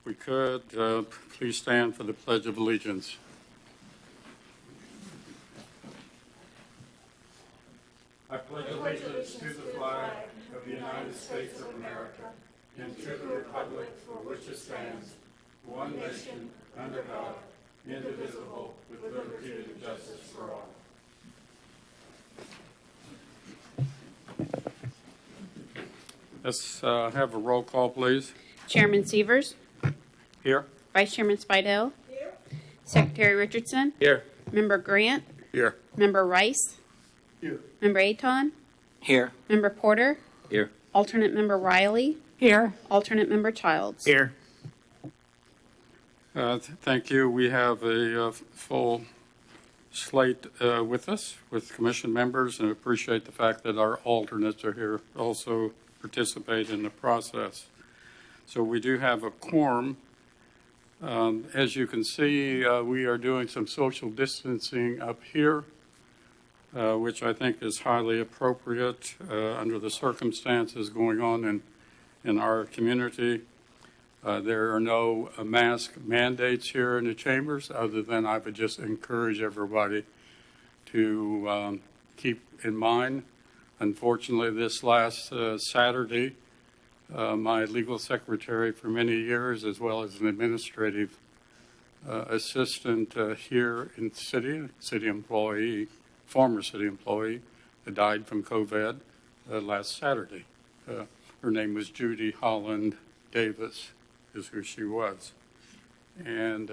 If we could, please stand for the Pledge of Allegiance. I pledge allegiance to the flag of the United States of America and to the republic for which it stands, one nation, under God, indivisible, with liberty and justice for all. Let's have a roll call, please. Chairman Severs. Here. Vice Chairman Spidell. Here. Secretary Richardson. Here. Member Grant. Here. Member Rice. Here. Member Aton. Here. Member Porter. Here. Alternate Member Riley. Here. Alternate Member Childs. Here. Thank you. We have a full slate with us, with commission members, and appreciate the fact that our alternates are here also participate in the process. So we do have a quorum. As you can see, we are doing some social distancing up here, which I think is highly appropriate under the circumstances going on in our community. There are no mask mandates here in the chambers, other than I would just encourage everybody to keep in mind. Unfortunately, this last Saturday, my legal secretary for many years, as well as an administrative assistant here in the city employee, former city employee, died from COVID last Saturday. Her name was Judy Holland Davis, is who she was. And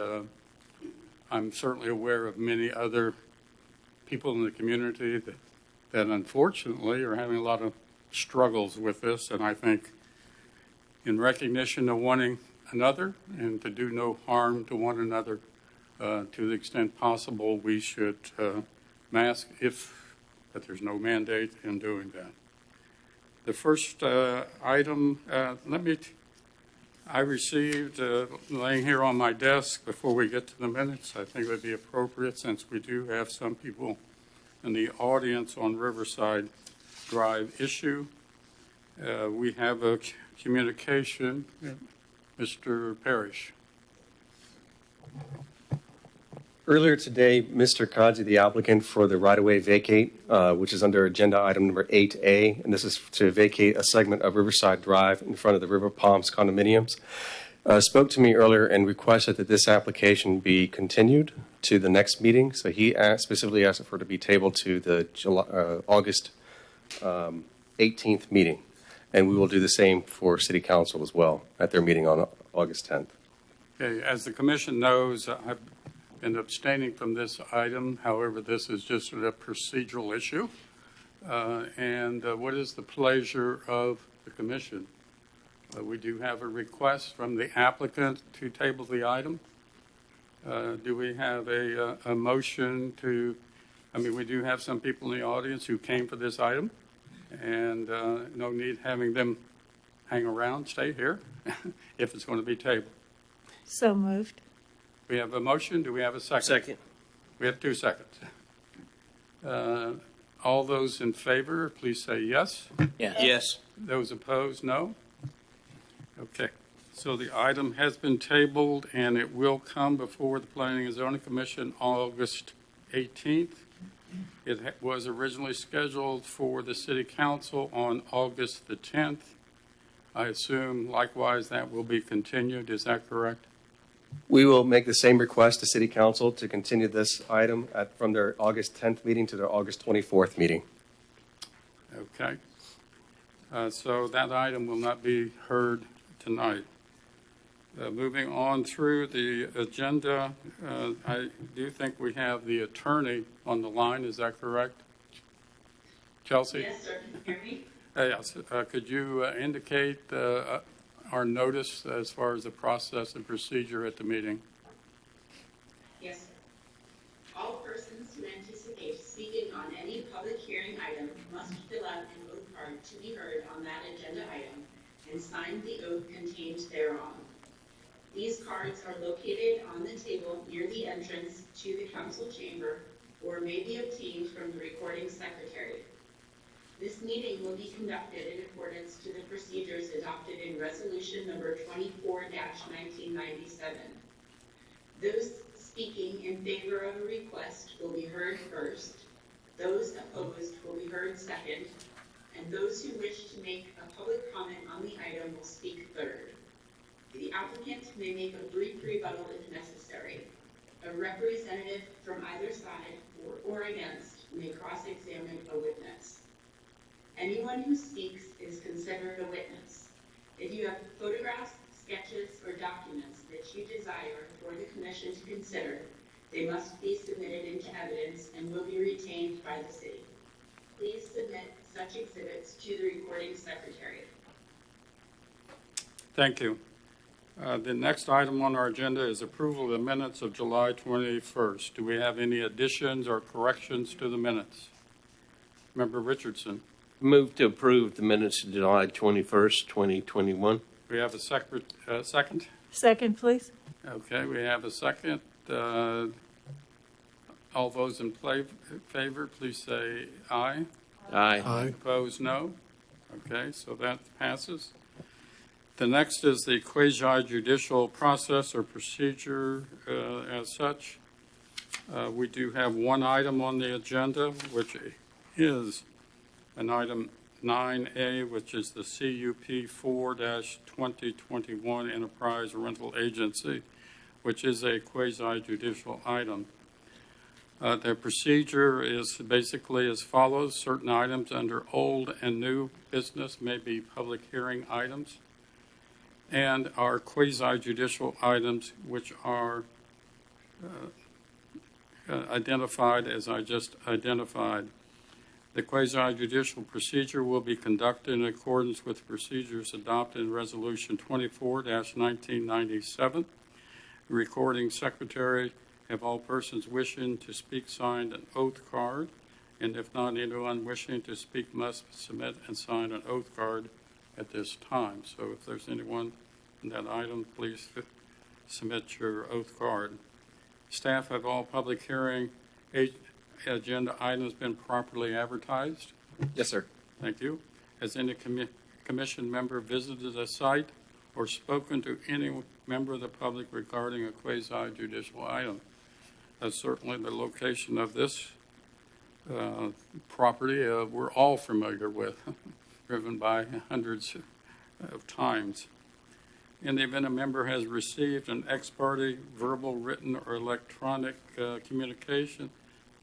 I'm certainly aware of many other people in the community that unfortunately are having a lot of struggles with this. And I think in recognition of wanting another and to do no harm to one another, to the extent possible, we should mask but there's no mandate in doing that. The first item, I received, laying here on my desk before we get to the minutes, I think it would be appropriate since we do have some people in the audience on Riverside Drive issue. We have a communication. Mr. Parrish. Earlier today, Mr. Kadzi, the applicant for the right-of-way vacate, which is under agenda item number 8A, and this is to vacate a segment of Riverside Drive in front of the River Palms condominiums, spoke to me earlier and requested that this application be continued to the next meeting. So he specifically asked for it to be tabled to the August 18th meeting. And we will do the same for City Council as well at their meeting on August 10th. Okay, as the Commission knows, I've been abstaining from this item. However, this is just a procedural issue. What is the pleasure of the Commission? We do have a request from the applicant to table the item. Do we have a motion to, we do have some people in the audience who came for this item, and no need having them hang around, stay here, if it's going to be tabled. So moved. We have a motion. Do we have a second? Second. We have 2 seconds. All those in favor, please say yes. Yes. Yes. Those opposed, no. Okay. So the item has been tabled, and it will come before the Planning and Zoning Commission August 18th. It was originally scheduled for the City Council on August the 10th. I assume, likewise, that will be continued. Is that correct? We will make the same request to City Council to continue this item from their August 10th meeting to their August 24th meeting. Okay. So that item will not be heard tonight. Moving on through the agenda, I do think we have the attorney on the line. Is that correct? Chelsea? Yes, sir. Can you hear me? Yes. Could you indicate our notice as far as the process and procedure at the meeting? Yes, sir. All persons who anticipate speaking on any public hearing item must fill out an oath card to be heard on that agenda item and sign the oath contained thereon. These cards are located on the table near the entrance to the council chamber or may be obtained from the recording secretary. This meeting will be conducted in accordance to the procedures adopted in Resolution Number 24-1999 1997. Those speaking in favor of a request will be heard first, those opposed will be heard second, and those who wish to make a public comment on the item will speak third. The applicant may make a brief rebuttal if necessary. A representative from either side, or against, may cross-examine a witness. Anyone who speaks is considered a witness. If you have photographs, sketches, or documents that you desire for the commission to consider, they must be submitted into evidence and will be retained by the city. Please submit such exhibits to the recording secretary. Thank you. The next item on our agenda is approval of the minutes of July 21st. Do we have any additions or corrections to the minutes? Member Richardson. Move to approve the minutes of July 21st, 2021. We have a second? Second, please. Okay, we have a second. All those in favor, please say aye. Aye. Opposed, no. Okay, so that passes. The next is the quasi-judicial process or procedure as such. We do have one item on the agenda, which is an item 9A, which is the CUP 4-2021 Enterprise Rental Agency, which is a quasi-judicial item. The procedure is basically as follows. Certain items under old and new business may be public hearing items, and our quasi-judicial items, which are identified as I just identified. The quasi-judicial procedure will be conducted in accordance with procedures adopted in Resolution 24-1997. The recording secretary have all persons wishing to speak signed an oath card, and if not, anyone wishing to speak must submit and sign an oath card at this time. So if there's anyone in that item, please submit your oath card. Staff, have all public hearing agenda items been properly advertised? Yes, sir. Thank you. Has any commission member visited the site or spoken to any member of the public regarding a quasi-judicial item? Certainly the location of this property we're all familiar with, driven by hundreds of times. In the event a member has received an ex parte, verbal, written, or electronic communication,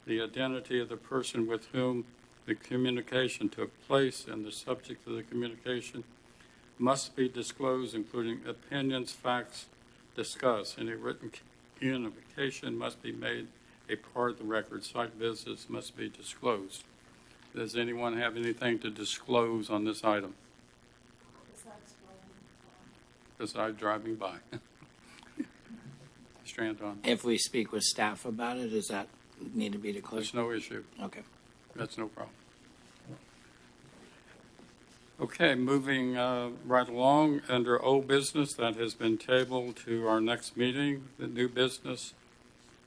the identity of the person with whom the communication took place and the subject of the communication must be disclosed, including opinions, facts discussed. Any written communication must be made a part of the record. Site visits must be disclosed. Does anyone have anything to disclose on this item? Besides driving by. Strand on. If we speak with staff about it, does that need to be declared? There's no issue. Okay. That's no problem. Okay, moving right along under old business that has been tabled to our next meeting, the new business,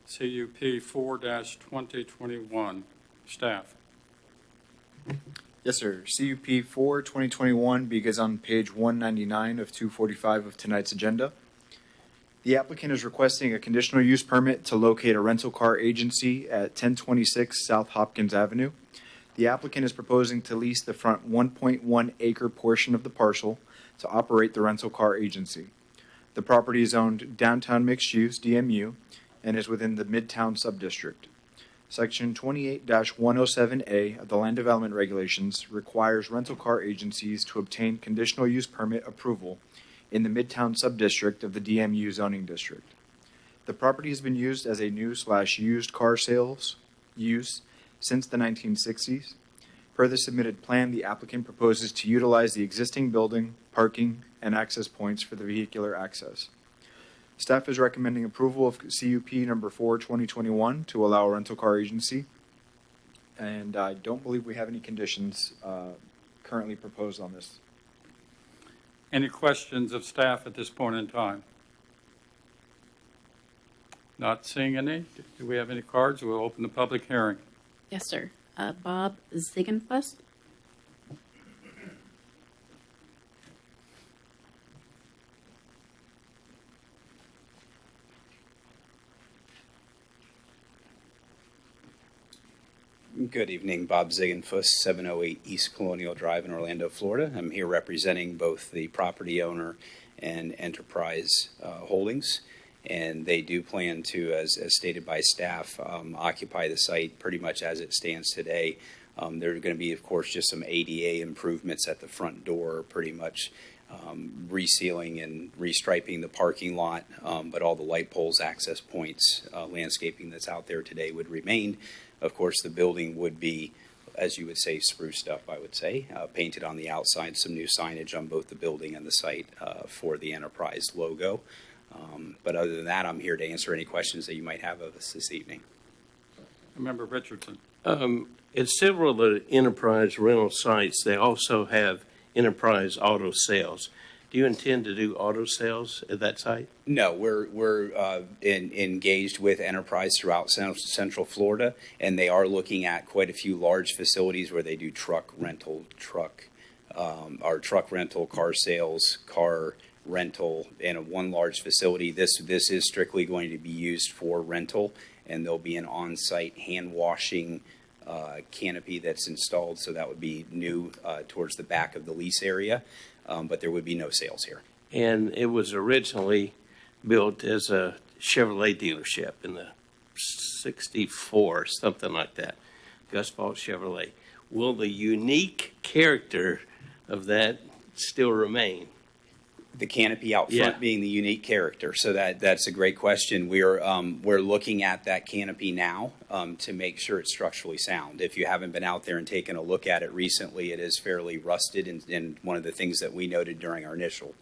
CUP 4-2021. Staff. Yes, sir. CUP 4-2021 begins on page 199 of 245 of tonight's agenda. The applicant is requesting a conditional use permit to locate a rental car agency at 1026 South Hopkins Avenue. The applicant is proposing to lease the front 1.1 acre portion of the parcel to operate the rental car agency. The property is owned downtown mixed use DMU and is within the Midtown subdistrict. Section 28-107A of the Land Development Regulations requires rental car agencies to obtain conditional use permit approval in the Midtown subdistrict of the DMU zoning district. The property has been used as a new/used car sales use since the 1960s. Per the submitted plan, the applicant proposes to utilize the existing building, parking, and access points for the vehicular access. Staff is recommending approval of CUP number 4-2021 to allow a rental car agency. And I don't believe we have any conditions currently proposed on this. Any questions of staff at this point in time? Not seeing any. Do we have any cards? We'll open the public hearing. Yes, sir. Bob Ziegenfuss. Good evening, Bob Ziegenfuss, 708 East Colonial Drive in Orlando, Florida. I'm here representing both the property owner and Enterprise Holdings, and they do plan to, as stated by staff, occupy the site pretty much as it stands today. There are going to be, of course, just some ADA improvements at the front door, pretty much resealing and restriping the parking lot, but all the light poles, access points, landscaping that's out there today would remain. Of course, the building would be, as you would say, spruced up, I would say, painted on the outside, some new signage on both the building and the site for the Enterprise logo. But other than that, I'm here to answer any questions that you might have of us this evening. Member Richardson. At several of the Enterprise rental sites, they also have Enterprise auto sales. Do you intend to do auto sales at that site? No, we're engaged with Enterprise throughout Central Florida, and they are looking at quite a few large facilities where they do truck rental, car sales, car rental, and one large facility. This is strictly going to be used for rental, and there'll be an on-site hand washing canopy that's installed, so that would be new towards the back of the lease area. But there would be no sales here. And it was originally built as a Chevrolet dealership in the 64, something like that. Gus Falk Chevrolet. Will the unique character of that still remain? The canopy out front being the unique character. So that's a great question. We're looking at that canopy now to make sure it's structurally sound. If you haven't been out there and taken a look at it recently, it is fairly rusted. And one of the things that we noted during our initial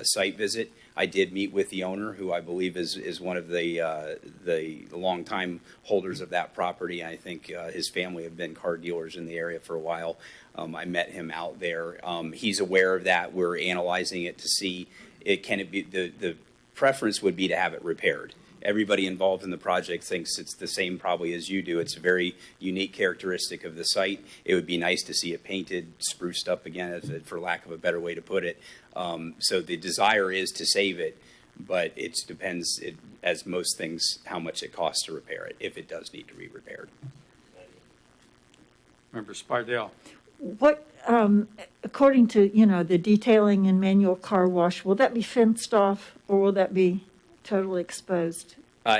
site visit, I did meet with the owner, who I believe is one of the longtime holders of that property. I think his family have been car dealers in the area for a while. I met him out there. He's aware of that. We're analyzing it to see the preference would be to have it repaired. Everybody involved in the project thinks it's the same probably as you do. It's a very unique characteristic of the site. It would be nice to see it painted, spruced up again, for lack of a better way to put it. So the desire is to save it, but it depends, as most things, how much it costs to repair it, if it does need to be repaired. Member Spidell. What, according to, the detailing and manual car wash, will that be fenced off or will that be totally exposed?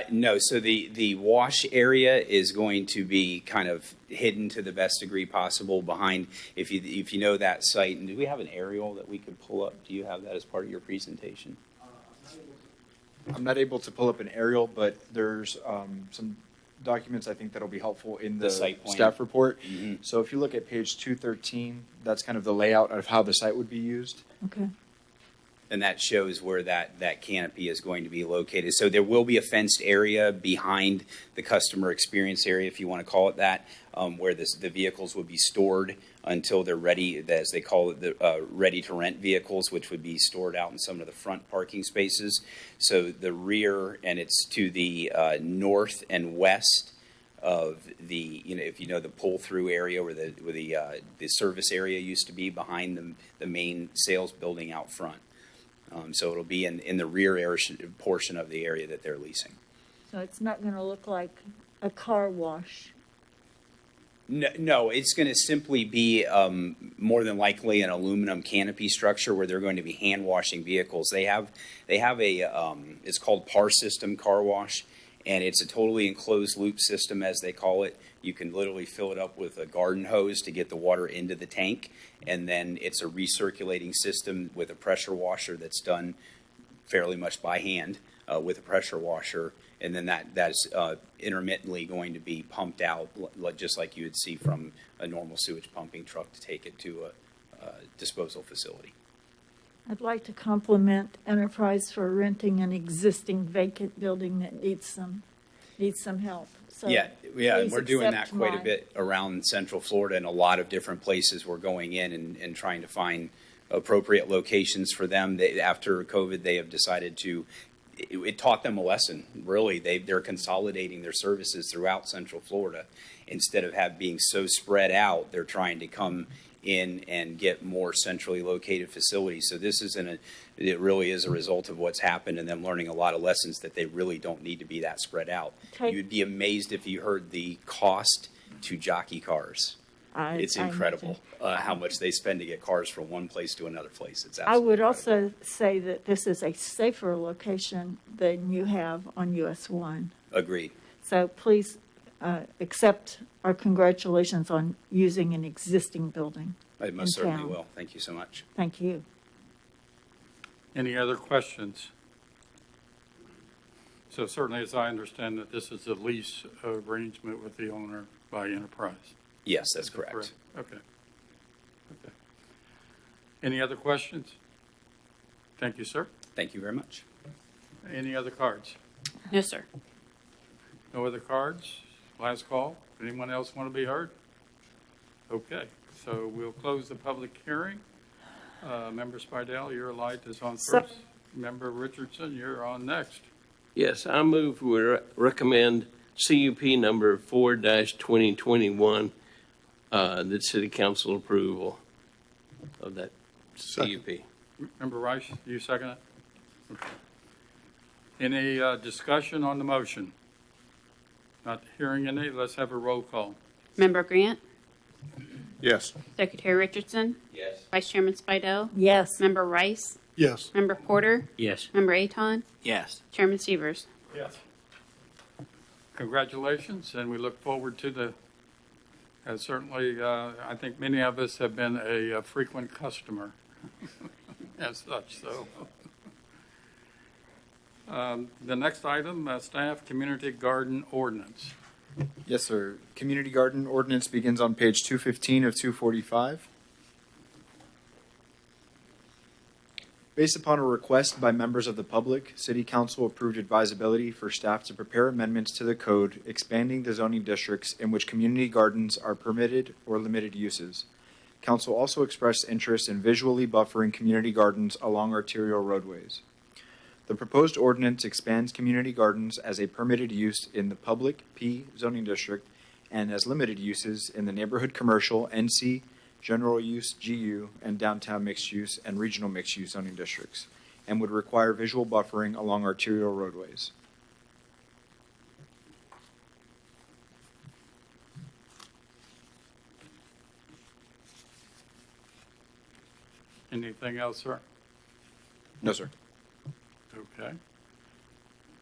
No, so the wash area is going to be kind of hidden to the best degree possible behind, if you know that site. And do we have an aerial that we could pull up? Do you have that as part of your presentation? I'm not able to pull up an aerial, but there's some documents I think that'll be helpful in the site plan. Staff report. Mm-hmm. So if you look at page 213, that's kind of the layout of how the site would be used. Okay. And that shows where that canopy is going to be located. So there will be a fenced area behind the customer experience area, if you want to call it that, where the vehicles would be stored until they're ready, as they call it, the ready-to-rent vehicles, which would be stored out in some of the front parking spaces. So the rear, and it's to the north and west of the, if you know the pull-through area where the service area used to be, behind the main sales building out front. So it'll be in the rear portion of the area that they're leasing. So it's not going to look like a car wash? No, it's going to simply be more than likely an aluminum canopy structure where they're going to be hand washing vehicles. They have a it's called PAR system car wash, and it's a totally enclosed loop system, as they call it. You can literally fill it up with a garden hose to get the water into the tank, and then it's a recirculating system with a pressure washer that's done fairly much by hand with a pressure washer, and then that's intermittently going to be pumped out, just like you would see from a normal sewage pumping truck to take it to a disposal facility. I'd like to compliment Enterprise for renting an existing vacant building that needs some help. So Yeah, please we're doing that accept quite a my- bit around Central Florida, and a lot of different places we're going in and trying to find appropriate locations for them. After COVID, they have decided to, it taught them a lesson, really. They're consolidating their services throughout Central Florida. Instead of being so spread out, they're trying to come in and get more centrally located facilities. So this it really is a result of what's happened and them learning a lot of lessons that they really don't need to be that spread out. Okay. You'd be amazed if you heard the cost to jockey cars. It's I incredible how much they spend to get cars from one place to another place. It's I absolutely would incredible. also say that this is a safer location than you have on US 1. Agreed. So please accept our congratulations on using an existing building. I most in certainly town. will. Thank you so much. Thank you. Any other questions? So certainly, as I understand it, this is a lease arrangement with the owner by Enterprise. Yes, that's Is that correct. Okay. Okay. Any other questions? Thank you, sir. Thank you very much. Any other cards? No, sir. No other cards? Last call. Anyone else want to be heard? Okay, so we'll close the public hearing. Member Spidell, your light is on So- first. Member Richardson, you're on next. Yes, I move we recommend CUP number 4-2021, the city council approval of that CUP. Member Rice, you second it? Okay. Any discussion on the motion? Not hearing any, let's have a roll call. Member Grant, Yes. Secretary Richardson, Yes. Vice Chairman Spidell, Yes. Member Rice, Yes. Member Porter, Yes. Member Aton, Yes. Chairman Severs. Yes. Congratulations, and we look forward to the, certainly, I think many of us have been a frequent customer as such, so. The next item, staff community garden ordinance. Yes, sir. Community garden ordinance begins on page 215 of 245. Based upon a request by members of the public, City Council approved advisability for staff to prepare amendments to the code expanding the zoning districts in which community gardens are permitted or limited uses. Council also expressed interest in visually buffering community gardens along arterial roadways. The proposed ordinance expands community gardens as a permitted use in the public P zoning district and as limited uses in the neighborhood commercial NC, general use GU, and downtown mixed use and regional mixed use zoning districts, and would require visual buffering along arterial roadways. Anything else, sir? No, sir. Okay.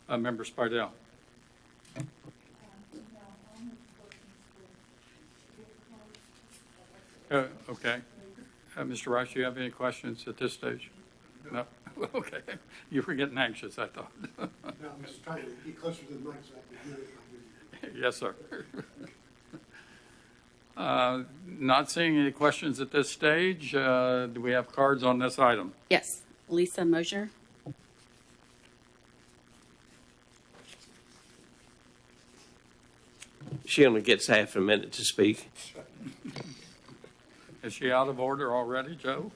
Member Spardell. Okay. Mr. Rice, do you have any questions at this stage? No? Okay. You were getting anxious, I thought. No, I'm just trying to get closer to the mic so I can hear it. Yes, sir. Not seeing any questions at this stage. Do we have cards on this item? Yes. Lisa Mosier. She only gets half a minute to speak. Is she out of order already, Joe?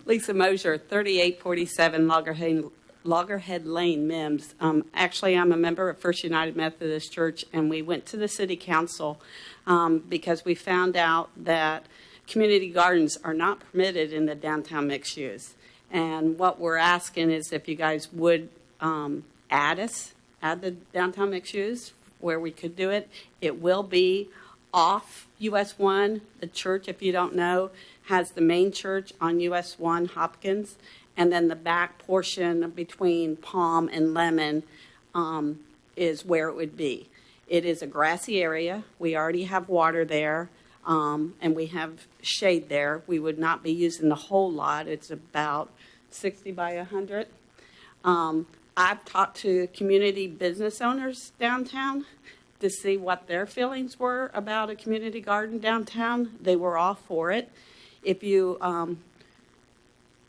Lisa Mosier, 3847 Loggerhead Lane, Mims. Actually, I'm a member of First United Methodist Church, and we went to the city council because we found out that community gardens are not permitted in the downtown mixed use. And what we're asking is if you guys would add the downtown mixed use where we could do it. It will be off US 1. The church, if you don't know, has the main church on US 1 Hopkins, and then the back portion between Palm and Lemon is where it would be. It is a grassy area. We already have water there, and we have shade there. We would not be using the whole lot. It's about 60 by 100. I've talked to community business owners downtown to see what their feelings were about a community garden downtown. They were all for it. If you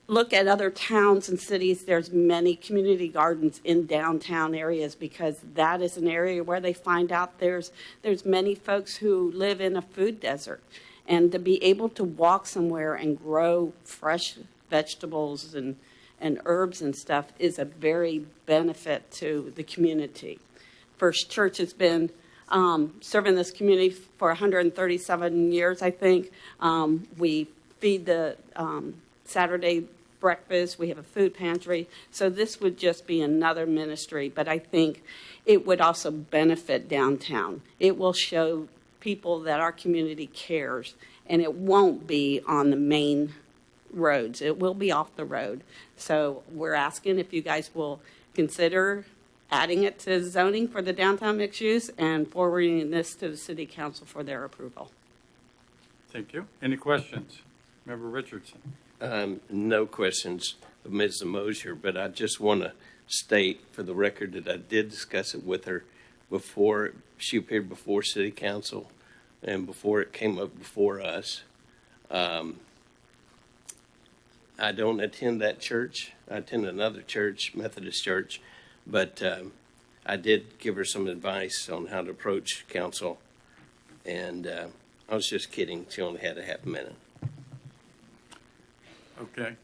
look at other towns and cities, there's many community gardens in downtown areas because that is an area where they find out there's many folks who live in a food desert. And to be able to walk somewhere and grow fresh vegetables and herbs and stuff is a very benefit to the community. First Church has been serving this community for 137 years, I think. We feed the Saturday breakfast, we have a food pantry. So this would just be another ministry, but I think it would also benefit downtown. It will show people that our community cares, and it won't be on the main roads. It will be off the road. So we're asking if you guys will consider adding it to zoning for the downtown mixed use and forwarding this to the city council for their approval. Thank you. Any questions? Member Richardson. No questions of Ms. Mosier, but I just want to state for the record that I did discuss it with her before she appeared before City Council and before it came up before us. I don't attend that church. I attend another church, Methodist church, but I did give her some advice on how to approach council, and I was just kidding. She only had a half a minute. Okay.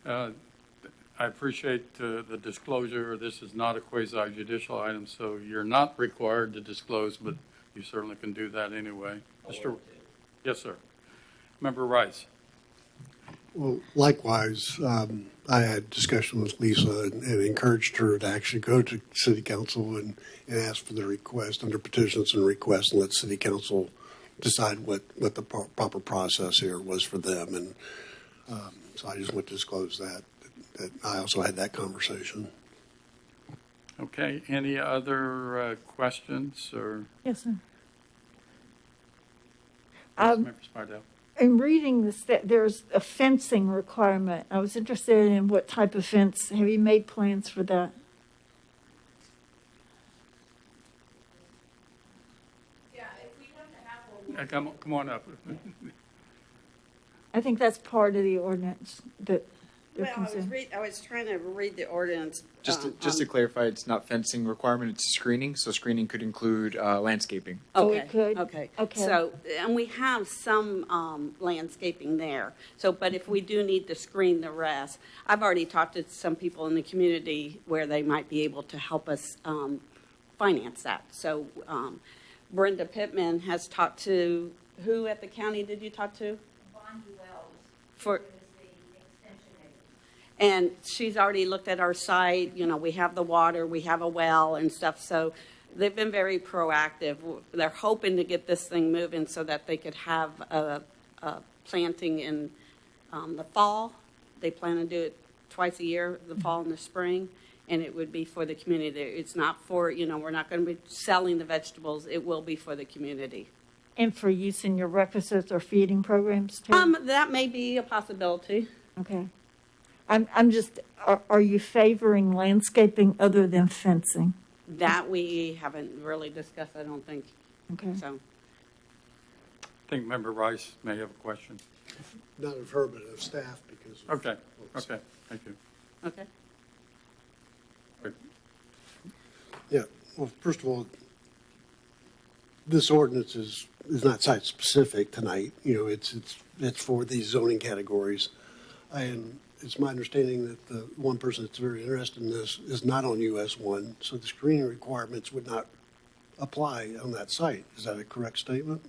I appreciate the disclosure. This is not a quasi-judicial item, so you're not required to disclose, but you certainly can do that anyway. Yes, sir. Member Rice. Well, likewise, I had discussion with Lisa and encouraged her to actually go to city council and ask for the request under petitions and requests and let city council decide what the proper process here was for them. And so I just want to disclose that I also had that conversation. Okay. Any other questions or? Yes, sir. Member Spardell. In reading this, there's a fencing requirement. I was interested in what type of fence. Have you made plans for that? Yeah, if we have to have one. Come on up. I think that's part of the ordinance that they're Well, concerned. I was trying to read the ordinance. Just to clarify, it's not fencing requirement, it's screening. So screening could include landscaping. Oh, Okay, it could? okay. Okay. So, and we have some landscaping there. So, but if we do need to screen the rest, I've already talked to some people in the community where they might be able to help us finance that. So Brenda Pittman has talked to, who at the county did you talk to? For. And she's already looked at our site. You know, we have the water, we have a well and stuff. So they've been very proactive. They're hoping to get this thing moving so that they could have a planting in the fall. They plan to do it twice a year, the fall and the spring. And it would be for the community. It's not for, you know, we're not going to be selling the vegetables. It will be for the community. And for use in your breakfasts or feeding programs too? That may be a possibility. Okay. I'm just, are you favoring landscaping other than fencing? That we haven't really discussed, I don't think. Okay. So, I think Member Rice may have a question. Not of her, but of staff because. Okay. Okay. Thank you. okay. Yeah, well, first of all, this ordinance is not site-specific tonight. You know, it's for these zoning categories. And it's my understanding that the one person that's very interested in this is not on US 1, so the screening requirements would not apply on that site. Is that a correct statement?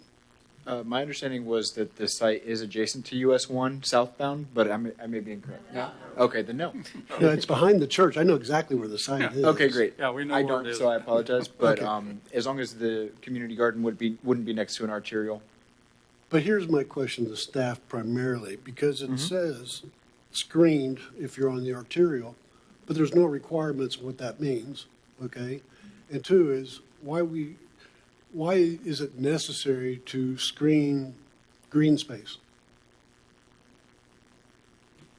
My understanding was that the site is adjacent to US 1 southbound, but I may be incorrect. No? Okay, then no. No, it's behind the church. I know exactly where the site is. Okay, great. Yeah, we know I where don't, it is. so I apologize. But Okay. as long as the community garden wouldn't be next to an arterial. But here's my question to staff primarily, because it says screened if you're on the arterial, but there's no requirements of what that means, okay? And two is, why is it necessary to screen green space?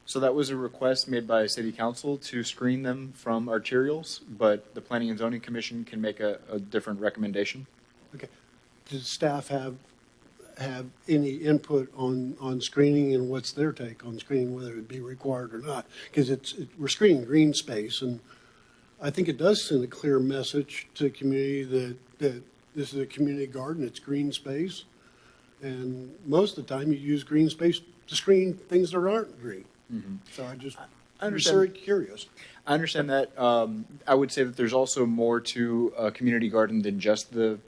So that was a request made by City Council to screen them from arterials, but the Planning and Zoning Commission can make a different recommendation. Okay. Does staff have any input on screening, and what's their take on screening, whether it be required or not? Because we're screening green space, and I think it does send a clear message to the community that this is a community garden, it's green space, and most of the time you use green space to screen things that aren't green. So I'm very curious. I understand that. I would say that there's also more to a community garden than just the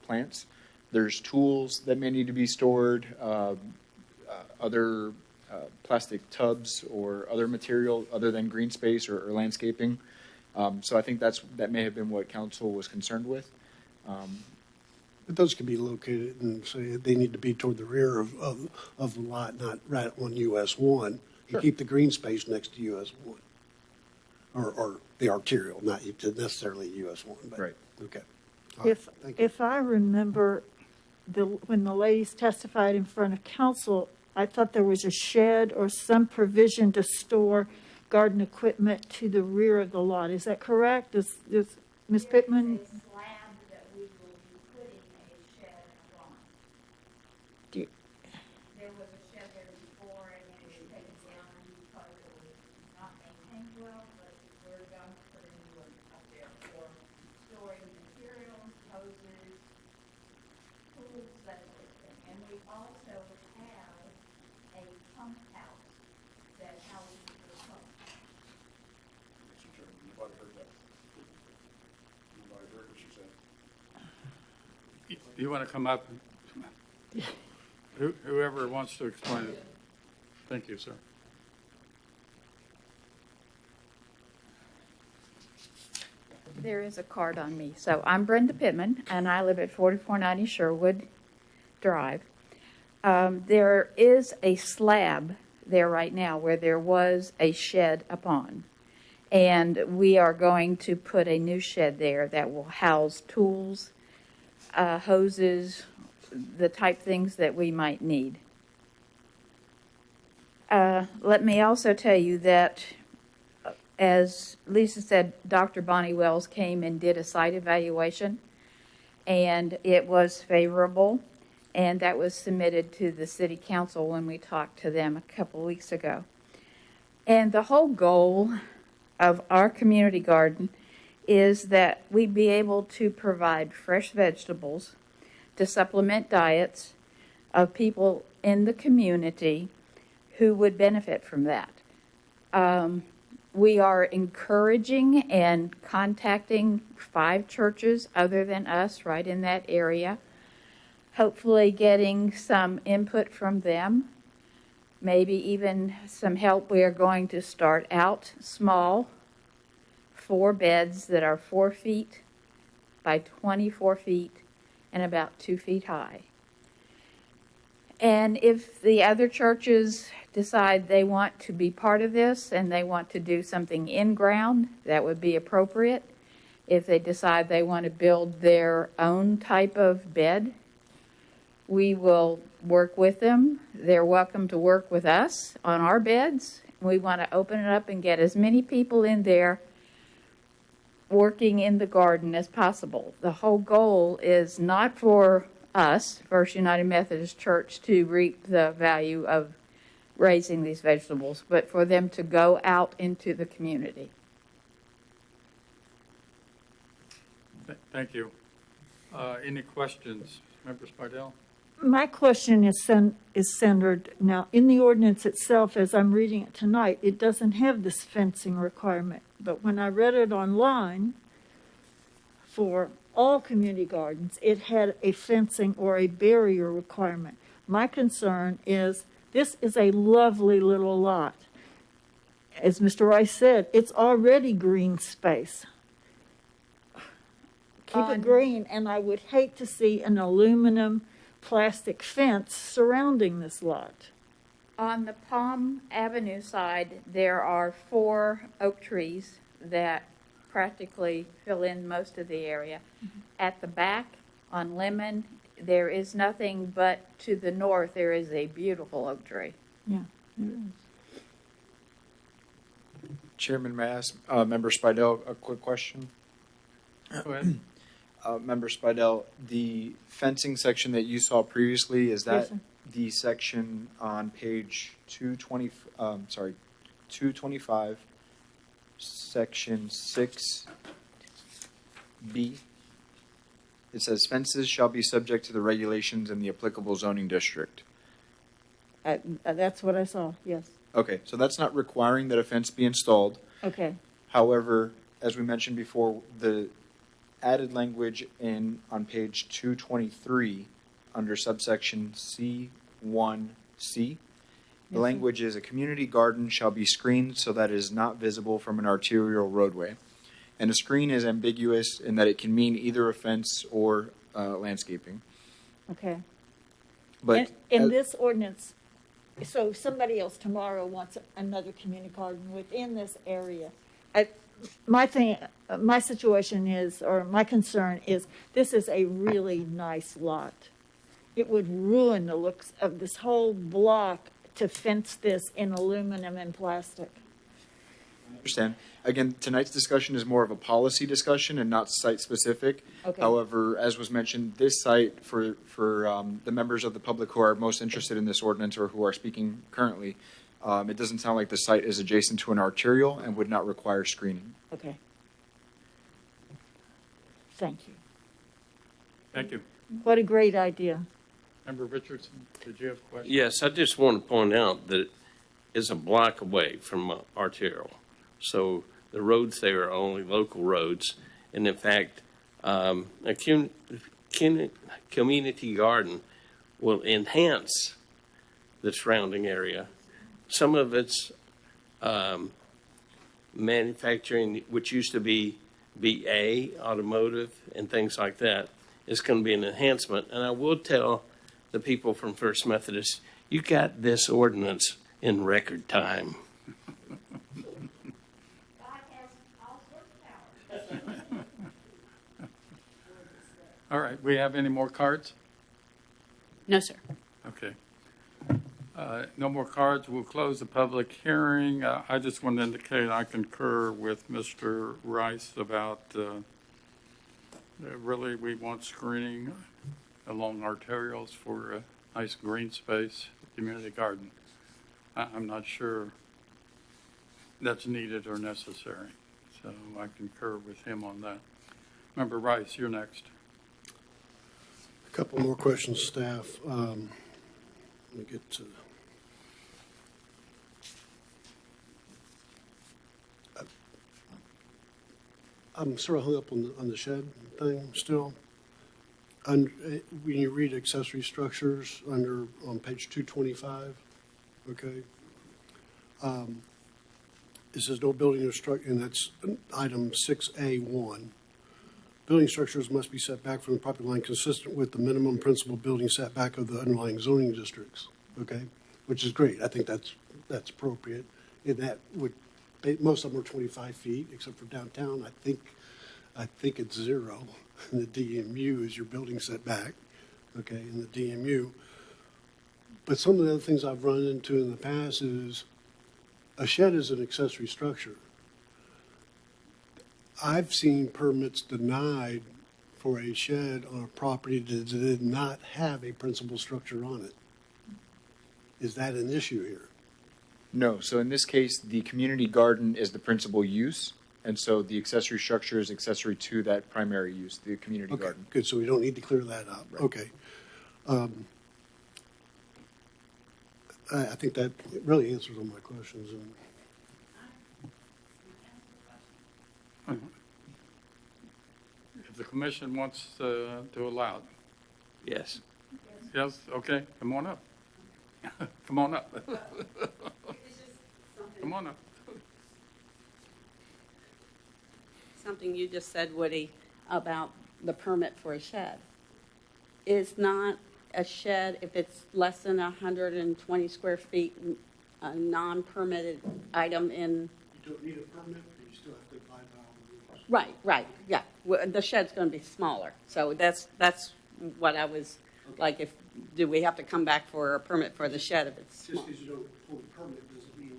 plants. There's tools that may need to be stored, other plastic tubs or other material other than green space or landscaping. So I think that may have been what council was concerned with. But those could be located and say they need to be toward the rear of the lot, not right on US 1. You keep the green space next to US 1. Or the arterial, not necessarily US 1. But, Right. Okay. All right. Thank you. If I remember, when the ladies testified in front of council, I thought there was a shed or some provision to store garden equipment to the rear of the lot. Is that correct? Is Ms. Pittman? There's a slab that we will be putting a shed on. Do you- There was a shed there before and it was taken down because it was not maintained well, but we're going to put a new one up there for storing materials, hoses, tools, that sort of thing. And we also have a pump house that houses the pump. You want to come up? Whoever wants to explain it. Thank you, sir. There is a card on me. So I'm Brenda Pittman, and I live at 4490 Sherwood Drive. There is a slab there right now where there was a shed upon. And we are going to put a new shed there that will house tools, hoses, the type things that we might need. Let me also tell you that, as Lisa said, Dr. Bonnie Wells came and did a site evaluation, and it was favorable, and that was submitted to the city council when we talked to them a couple weeks ago. And the whole goal of our community garden is that we be able to provide fresh vegetables to supplement diets of people in the community who would benefit from that. We are encouraging and contacting 5 churches other than us right in that area, hopefully getting some input from them, maybe even some help. We are going to start out small, 4 beds that are 4 feet by 24 feet and about 2 feet high. And if the other churches decide they want to be part of this and they want to do something in ground, that would be appropriate. If they decide they want to build their own type of bed, we will work with them. They're welcome to work with us on our beds. We want to open it up and get as many people in there working in the garden as possible. The whole goal is not for us, First United Methodist Church, to reap the value of raising these vegetables, but for them to go out into the community. Thank you. Any questions? Member Spidell? My question is centered now in the ordinance itself. As I'm reading it tonight, it doesn't have this fencing requirement. But when I read it online for all community gardens, it had a fencing or a barrier requirement. My concern is this is a lovely little lot. As Mr. Rice said, it's already green space. Keep it green, and I would hate to see an aluminum plastic fence surrounding this lot. On the Palm Avenue side, there are 4 oak trees that practically fill in most of the area. Mm-hmm. At the back, on Lemon, there is nothing, but to the north, there is a beautiful oak tree. Yeah. Chairman, may I ask Member Spidell a quick question? Go ahead. Member Spidell, the fencing section that you saw previously, is Yes, that sir. the section on page 225, section 6B? It says fences shall be subject to the regulations in the applicable zoning district. That's what I saw, yes. Okay, so that's not requiring that a fence be installed. Okay. However, as we mentioned before, the added language on page 223 under subsection C1C The language is, a community garden shall be screened so that it is not visible from an arterial roadway. And a screen is ambiguous in that it can mean either a fence or landscaping. Okay. But in this ordinance, so if somebody else tomorrow wants another community garden within this area, my situation is, or my concern is, this is a really nice lot. It would ruin the looks of this whole block to fence this in aluminum and plastic. I understand. Again, tonight's discussion is more of a policy discussion and not site-specific. Okay. However, as was mentioned, this site, for the members of the public who are most interested in this ordinance or who are speaking currently, it doesn't sound like the site is adjacent to an arterial and would not require screening. Okay. Thank you. Thank you. What a great idea. Member Richardson, did you have a question? Yes, I just want to point out that it's a block away from arterial. So the roads there are only local roads. And in fact, a community garden will enhance the surrounding area. Some of it's manufacturing, which used to be BA, automotive, and things like that, is going to be an enhancement. And I will tell the people from First Methodist, you got this ordinance in record time. All right, we have any more cards? No, sir. Okay. No more cards. We'll close the public hearing. I just want to indicate I concur with Mr. Rice about really we want screening along arterials for a nice green space community garden. I'm not sure that's needed or necessary, so I concur with him on that. Member Rice, you're next. A couple more questions, staff. Let me get to. I'm sort of hung up on the shed thing still. When you read accessory structures on page 225, okay, it says no building or structure, and that's item 6A1. Building structures must be set back from the property line consistent with the minimum principal building setback of the underlying zoning districts, okay? Which is great. I think that's appropriate. And that would, most of them are 25 feet, except for downtown. I think it's 0. And the DMU is your building setback, okay, in the DMU. But some of the other things I've run into in the past is a shed is an accessory structure. I've seen permits denied for a shed on a property that did not have a principal structure on it. Is that an issue here? No. So in this case, the community garden is the principal use. And so the accessory structure is accessory to that primary use, the community Okay, garden. good. So we don't need to clear that up. Right. Okay. I think that really answers all my questions. If the commission wants to allow it. Yes. Yes, okay, come on up. Come on up. Come on up. Something you just said, Woody, about the permit for a shed. Is not a shed, if it's less than 120 square feet, a non-permitted item in? You don't need a permit, but you still have to abide by all the rules. Right, yeah. The shed's going to be smaller. So that's what I was, like, do we have to come back for a permit for the shed if it's small? Just because you don't hold a permit doesn't mean you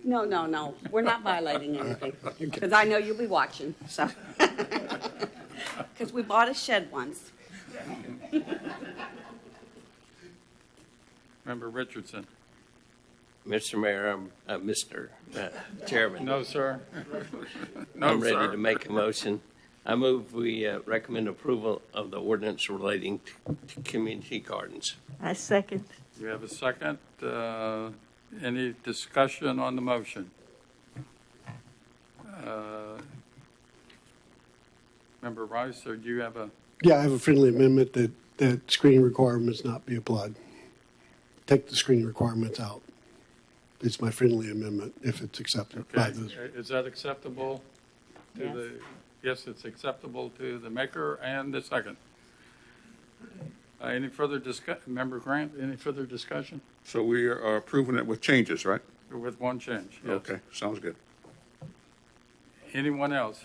can violate. No. We're not violating anything. Because I know you'll be watching, so. Because we bought a shed once. Member Richardson. Mr. Mayor, Mr. Chairman. No, sir. No, I'm ready sir. to make a motion. I move we recommend approval of the ordinance relating to community gardens. I second. We have a second. Any discussion on the motion? Member Rice, or do you have a? Yeah, I have a friendly amendment that screening requirements not be applied. Take the screening requirements out. it's my friendly amendment if it's accepted by Okay, the. is that acceptable to Yes. the, yes, it's acceptable to the maker and the second. Any further Member Grant, any further discussion? So we are approving it with changes, right? With one change, yes. Okay, sounds good. Anyone else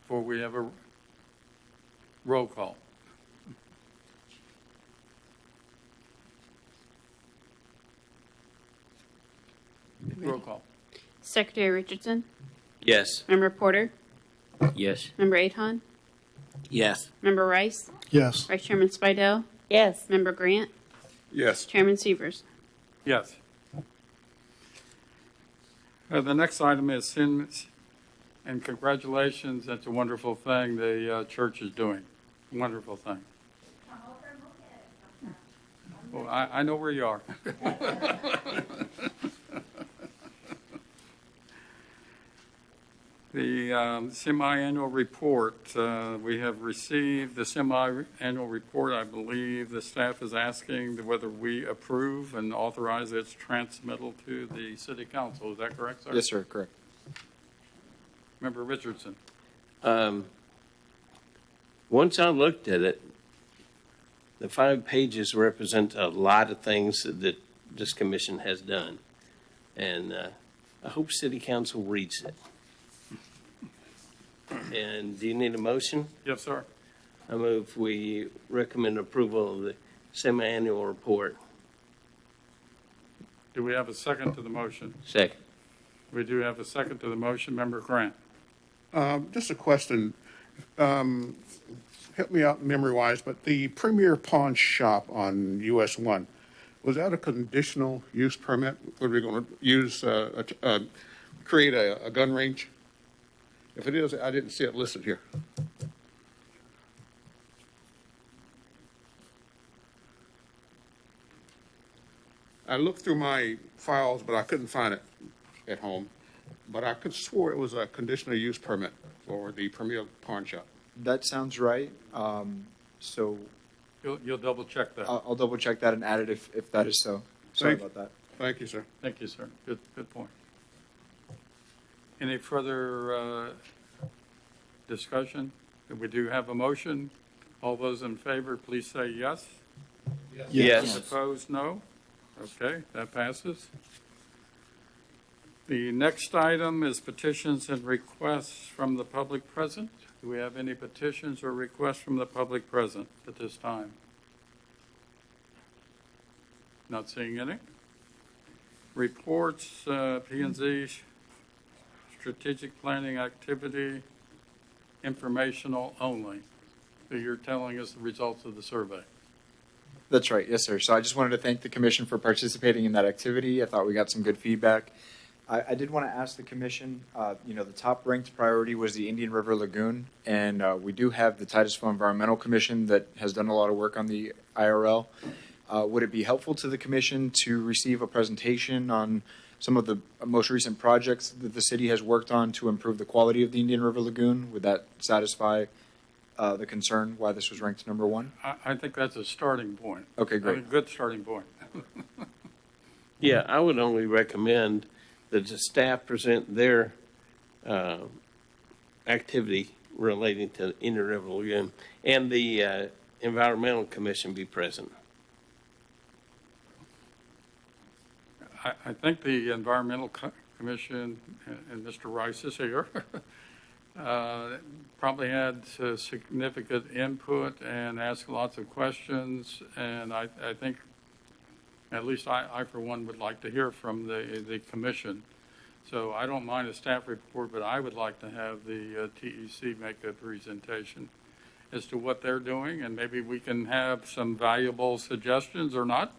before we have a roll call? Roll call. Secretary Richardson, Yes. Member Porter, Yes. Member Ahon, Yes. Member Rice, Yes. Vice Chairman Spidell, Yes. Member Grant, Yes. Chairman Severs. Yes. The next item is Sims, and congratulations, that's a wonderful thing the church is doing. Wonderful thing. Well, I know where you are. The semi-annual report, we have received the semi-annual report. I believe the staff is asking whether we approve and authorize its transmittal to the city council. Is that correct, sir? Yes, sir, correct. Member Richardson. Once I looked at it, the 5 pages represent a lot of things that this commission has done. And I hope city council reads it. And do you need a motion? Yes, sir. I move we recommend approval of the semi-annual report. Do we have a second to the motion? Second. We do have a second to the motion. Member Grant. Just a question. Help me out memory-wise, but the Premier Pawn Shop on US 1, was that a conditional use permit? Were we going to use, create a gun range? If it is, I didn't see it listed here. I looked through my files, but I couldn't find it at home. But I could swore it was a conditional use permit for the Premier Pawn Shop. That sounds right. So You'll double check that. I'll double check that and add it if that is so. Sorry Thank- about that. Thank you, sir. Thank you, sir. Good point. Any further discussion? We do have a motion. All those in favor, please say yes. Yes. Opposed, no. Okay, that passes. The next item is petitions and requests from the public present. Do we have any petitions or requests from the public present at this time? Not seeing any. Reports, P&Z, strategic planning activity, informational only. So you're telling us the results of the survey. That's right. Yes, sir. So I just wanted to thank the commission for participating in that activity. I thought we got some good feedback. I did want to ask the commission, the top ranked priority was the Indian River Lagoon, and we do have the Titusville Environmental Commission that has done a lot of work on the IRL. Would it be helpful to the commission to receive a presentation on some of the most recent projects that the city has worked on to improve the quality of the Indian River Lagoon? Would that satisfy the concern why this was ranked number 1? I think that's a starting point. Okay, great. A good starting point. Yeah, I would only recommend that the staff present their activity relating to Indian River Lagoon and the Environmental Commission be present. I think the Environmental Commission, and Mr. Rice is here, probably had significant input and asked lots of questions. And I think, at least I for one, would like to hear from the commission. So I don't mind a staff report, but I would like to have the TEC make a presentation as to what they're doing. And maybe we can have some valuable suggestions or not,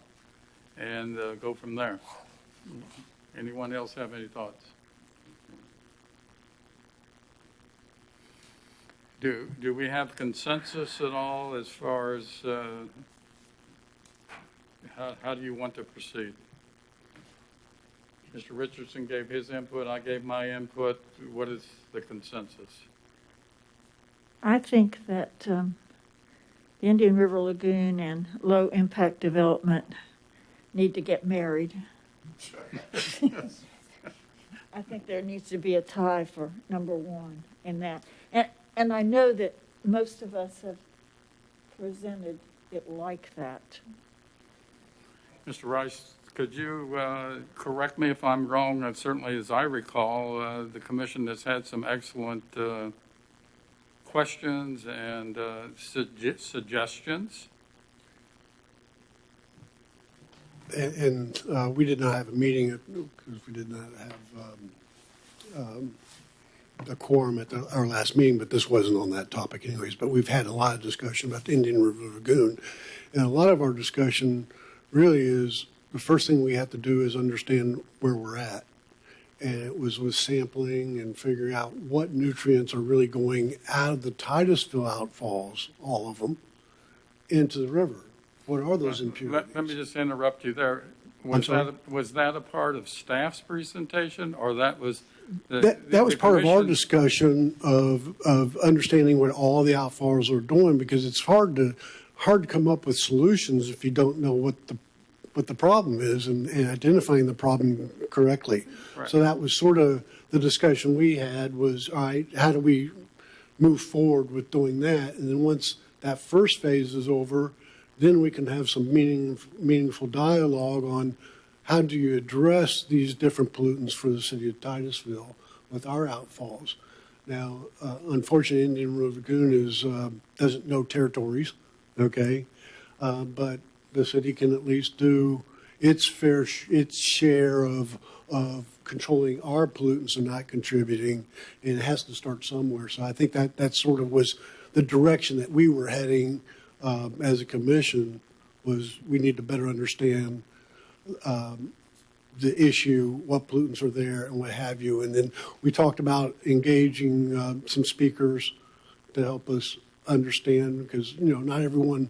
and go from there. Anyone else have any thoughts? Do we have consensus at all as far as how do you want to proceed? Mr. Richardson gave his input, I gave my input. What is the consensus? I think that the Indian River Lagoon and low impact development need to get married. I think there needs to be a tie for number one in that. And I know that most of us have presented it like that. Mr. Rice, could you correct me if I'm wrong? Certainly, as I recall, the commission has had some excellent questions and suggestions. And we did not have a meeting because we did not have a quorum at our last meeting, but this wasn't on that topic anyways. But we've had a lot of discussion about the Indian River Lagoon. And a lot of our discussion really is the first thing we have to do is understand where we're at. And it was with sampling and figuring out what nutrients are really going out of the Titusville outfalls, all of them, into the river. What are those impurities? Let me just interrupt you there. Was that a part of staff's presentation, or that was that was part of our discussion of understanding what all the outfalls are doing, because it's hard to come up with solutions if you don't know what the problem is and identifying the problem correctly. Right. So that was sort of the discussion we had was, all right, how do we move forward with doing that? And then once that first phase is over, then we can have some meaningful dialogue on how do you address these different pollutants for the city of Titusville with our outfalls. Now, unfortunately, Indian River Lagoon doesn't know territories, okay? But the city can at least do its share of controlling our pollutants and not contributing, and it has to start somewhere. So I think that sort of was the direction that we were heading as a commission, was we need to better understand the issue, what pollutants are there and what have you. And then we talked about engaging some speakers to help us understand, because, not everyone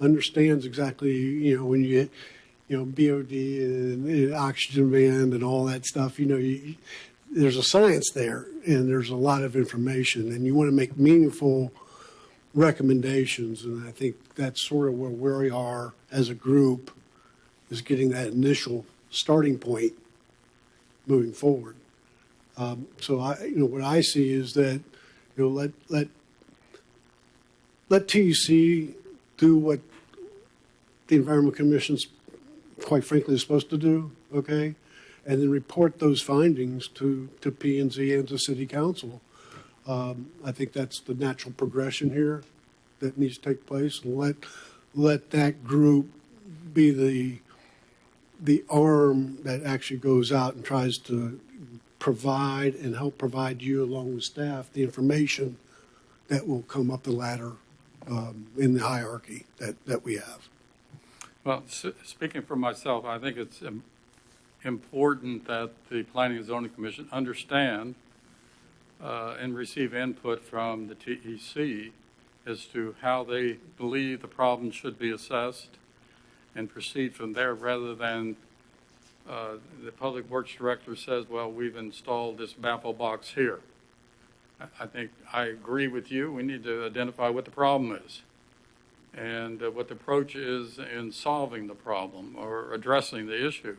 understands exactly, when you get, BOD and oxygen band and all that stuff, there's a science there and there's a lot of information, and you want to make meaningful recommendations. And I think that's sort of where we are as a group, is getting that initial starting point moving forward. So what I see is that, let TEC do what the Environment Commission's, quite frankly, is supposed to do, okay? And then report those findings to P&Z and to City Council. I think that's the natural progression here that needs to take place. And let that group be the arm that actually goes out and tries to provide and help provide you, along with staff, the information that will come up the ladder in the hierarchy that we have. Well, speaking for myself, I think it's important that the Planning and Zoning Commission understand and receive input from the TEC as to how they believe the problem should be assessed, and proceed from there, rather than the Public Works Director says, well, we've installed this baffle box here. I think I agree with you. We need to identify what the problem is and what the approach is in solving the problem or addressing the issue.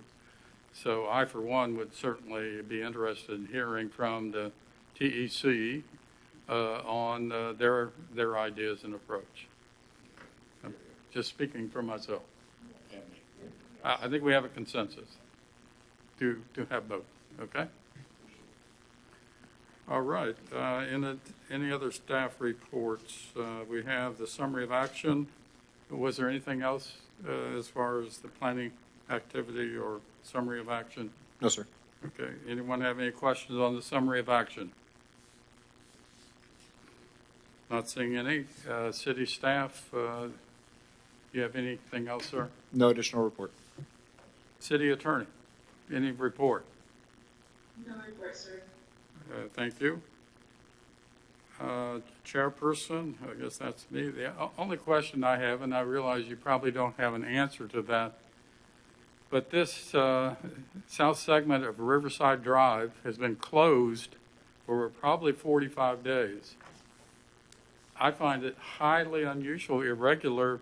So I, for one, would certainly be interested in hearing from the TEC on their ideas and approach. I'm just speaking for myself. I think we have a consensus to have both, okay? All right, any other staff reports? We have the summary of action. Was there anything else as far as the planning activity or summary of action? No, sir. Okay, anyone have any questions on the summary of action? Not seeing any. City staff, do you have anything else, sir? No additional report. City attorney, any report? No report, sir. Thank you. Chairperson, I guess that's me. The only question I have, and I realize you probably don't have an answer to that, but this south segment of Riverside Drive has been closed for probably 45 days. I find it highly unusual, irregular,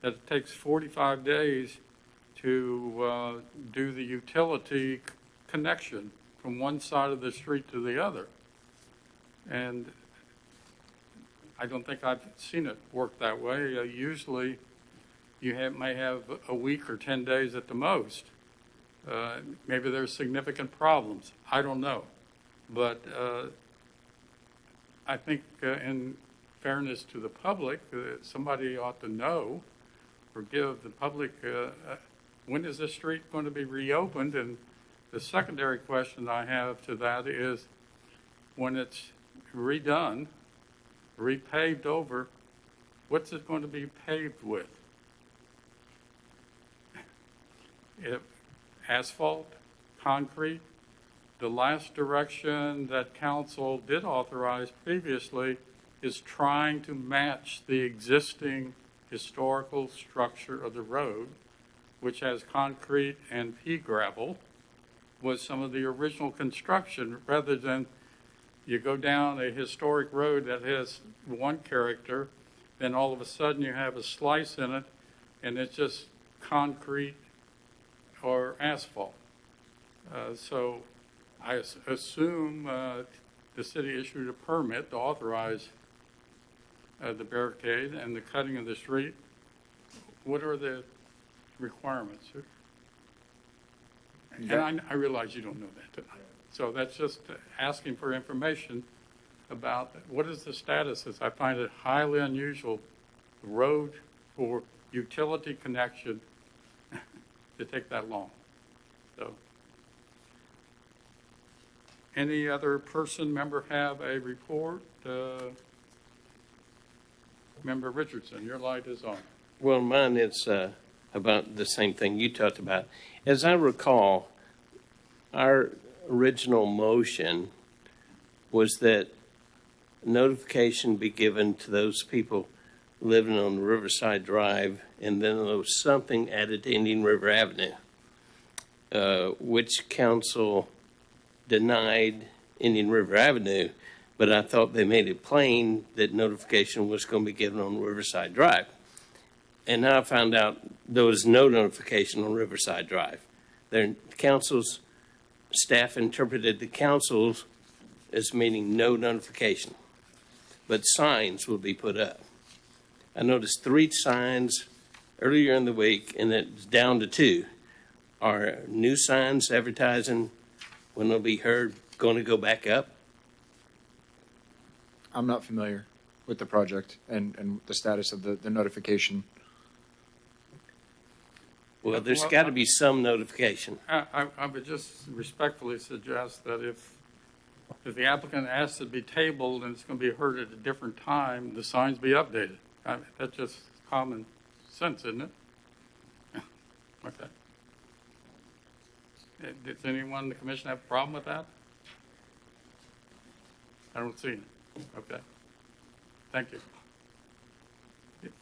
that it takes 45 days to do the utility connection from one side of the street to the other. And I don't think I've seen it work that way. Usually, may have a week or 10 days at the most. Maybe there's significant problems. I don't know. But I think in fairness to the public, somebody ought to know or give the public, when is this street going to be reopened? And the secondary question I have to that is, when it's redone, repaved over, what's it going to be paved with? If asphalt, concrete, the last direction that council did authorize previously is trying to match the existing historical structure of the road, which has concrete and pea gravel, was some of the original construction, rather than you go down a historic road that has one character, then all of a sudden you have a slice in it, and it's just concrete or asphalt. So I assume the city issued a permit to authorize the barricade and the cutting of the street. What are the requirements? And I realize you don't know that tonight. So that's just asking for information about what is the status. I find it highly unusual, the road for utility connection to take that long. So, any other member have a report? Member Richardson, your light is on. Well, mine is about the same thing you talked about. As I recall, our original motion was that notification be given to those people living on Riverside Drive, and then there was something added to Indian River Avenue, which council denied Indian River Avenue, but I thought they made it plain that notification was going to be given on Riverside Drive. And now I found out there was no notification on Riverside Drive. Their council's staff interpreted the council's as meaning no notification, but signs will be put up. I noticed 3 signs earlier in the week, and it's down to 2. Are new signs advertising when they'll be heard going to go back up? I'm not familiar with the project and the status of the notification. Well, there's got to be some notification. I would just respectfully suggest that if the applicant asks to be tabled and it's going to be heard at a different time, the signs be updated. That's just common sense, isn't it? Okay. Does anyone in the commission have a problem with that? I don't see it. Okay. Thank you.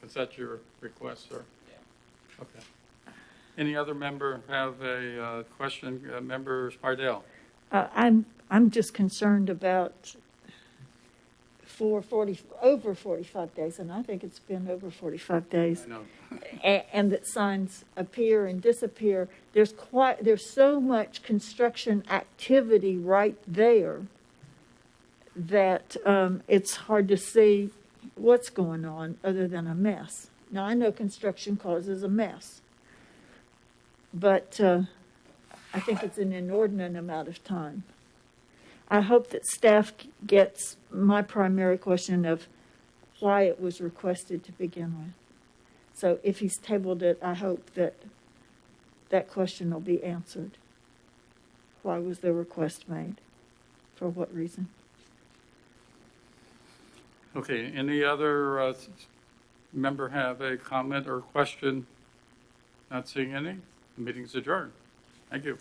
Is that your request, sir? Yeah. Okay. Any other member have a question? Member Spardell? I'm just concerned about over 45 days, and I think it's been over 45 days. I know. And that signs appear and disappear. There's so much construction activity right there that it's hard to see what's going on other than a mess. Now, I know construction causes a mess, but I think it's an inordinate amount of time. I hope that staff gets my primary question of why it was requested to begin with. So if he's tabled it, I hope that that question will be answered. Why was the request made? For what reason? Okay, any other member have a comment or question? Not seeing any. The meeting's adjourned. Thank you.